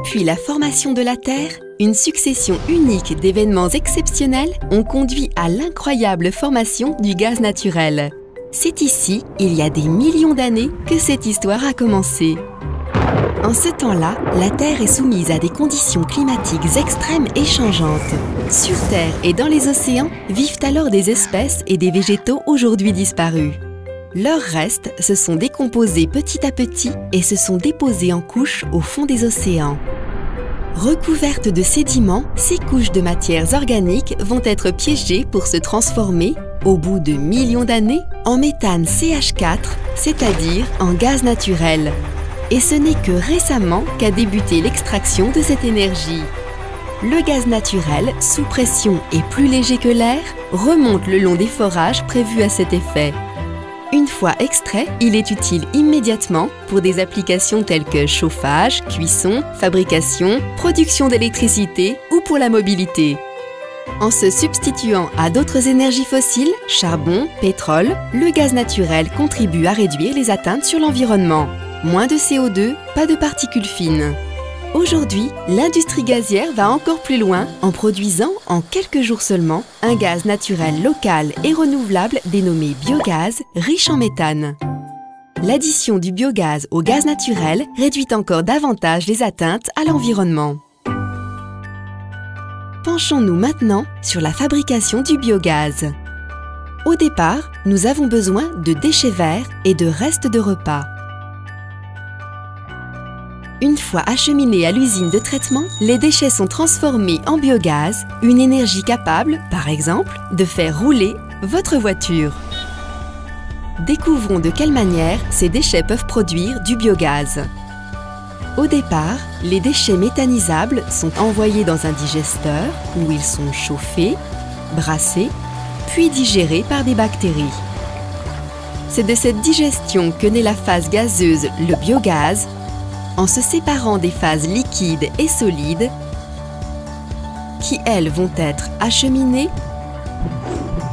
Depuis la formation de la Terre, une succession unique d'événements exceptionnels ont conduit à l'incroyable formation du gaz naturel. C'est ici, il y a des millions d'années, que cette histoire a commencé. En ce temps-là, la Terre est soumise à des conditions climatiques extrêmes et changeantes. Sur Terre et dans les océans vivent alors des espèces et des végétaux aujourd'hui disparus. Leurs restes se sont décomposés petit à petit et se sont déposés en couches au fond des océans. Recouvertes de sédiments, ces couches de matières organiques vont être piégées pour se transformer, au bout de millions d'années, en méthane CH4, c'est-à-dire en gaz naturel. Et ce n'est que récemment qu'a débuté l'extraction de cette énergie. Le gaz naturel, sous pression et plus léger que l'air, remonte le long des forages prévus à cet effet. Une fois extrait, il est utile immédiatement pour des applications telles que chauffage, cuisson, fabrication, production d'électricité ou pour la mobilité. En se substituant à d'autres énergies fossiles, charbon, pétrole, le gaz naturel contribue à réduire les atteintes sur l'environnement. Moins de CO2, pas de particules fines. Aujourd'hui, l'industrie gazière va encore plus loin en produisant, en quelques jours seulement, un gaz naturel local et renouvelable dénommé biogaz, riche en méthane. L'addition du biogaz au gaz naturel réduit encore davantage les atteintes à l'environnement. Penchons-nous maintenant sur la fabrication du biogaz. Au départ, nous avons besoin de déchets verts et de restes de repas. Une fois acheminés à l'usine de traitement, les déchets sont transformés en biogaz, une énergie capable, par exemple, de faire rouler votre voiture. Découvrons de quelle manière ces déchets peuvent produire du biogaz. Au départ, les déchets méthanisables sont envoyés dans un digesteur où ils sont chauffés, brassés, puis digérés par des bactéries. C'est de cette digestion que naît la phase gazeuse, le biogaz, en se séparant des phases liquides et solides qui, elles, vont être acheminées,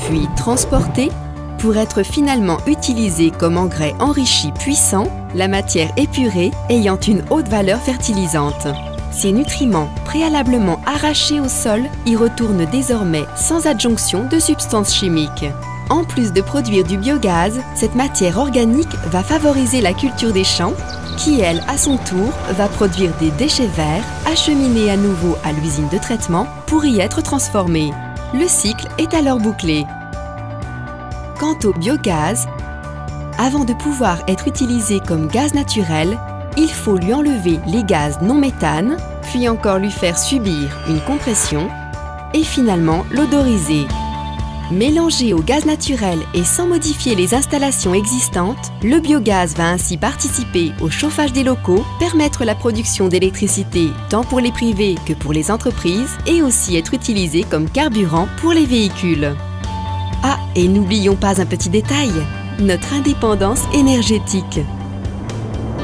puis transportées pour être finalement utilisées comme engrais enrichi puissant, la matière épurée ayant une haute valeur fertilisante. Ces nutriments, préalablement arrachés au sol, y retournent désormais sans adjonction de substances chimiques. En plus de produire du biogaz, cette matière organique va favoriser la culture des champs, qui, elle, à son tour, va produire des déchets verts acheminés à nouveau à l'usine de traitement pour y être transformés. Le cycle est alors bouclé. Quant au biogaz, avant de pouvoir être utilisé comme gaz naturel, il faut lui enlever les gaz non méthane, puis encore lui faire subir une compression et finalement l'odoriser. Mélangé au gaz naturel et sans modifier les installations existantes, le biogaz va ainsi participer au chauffage des locaux, permettre la production d'électricité tant pour les privés que pour les entreprises et aussi être utilisé comme carburant pour les véhicules. Ah, et n'oublions pas un petit détail, notre indépendance énergétique.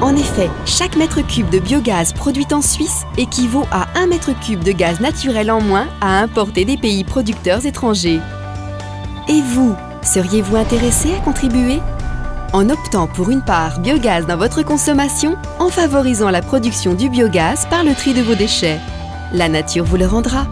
En effet, chaque mètre cube de biogaz produit en Suisse équivaut à 1 mètre cube de gaz naturel en moins à importer des pays producteurs étrangers. Et vous, seriez-vous intéressé à contribuer? En optant pour une part biogaz dans votre consommation, en favorisant la production du biogaz par le tri de vos déchets. La nature vous le rendra.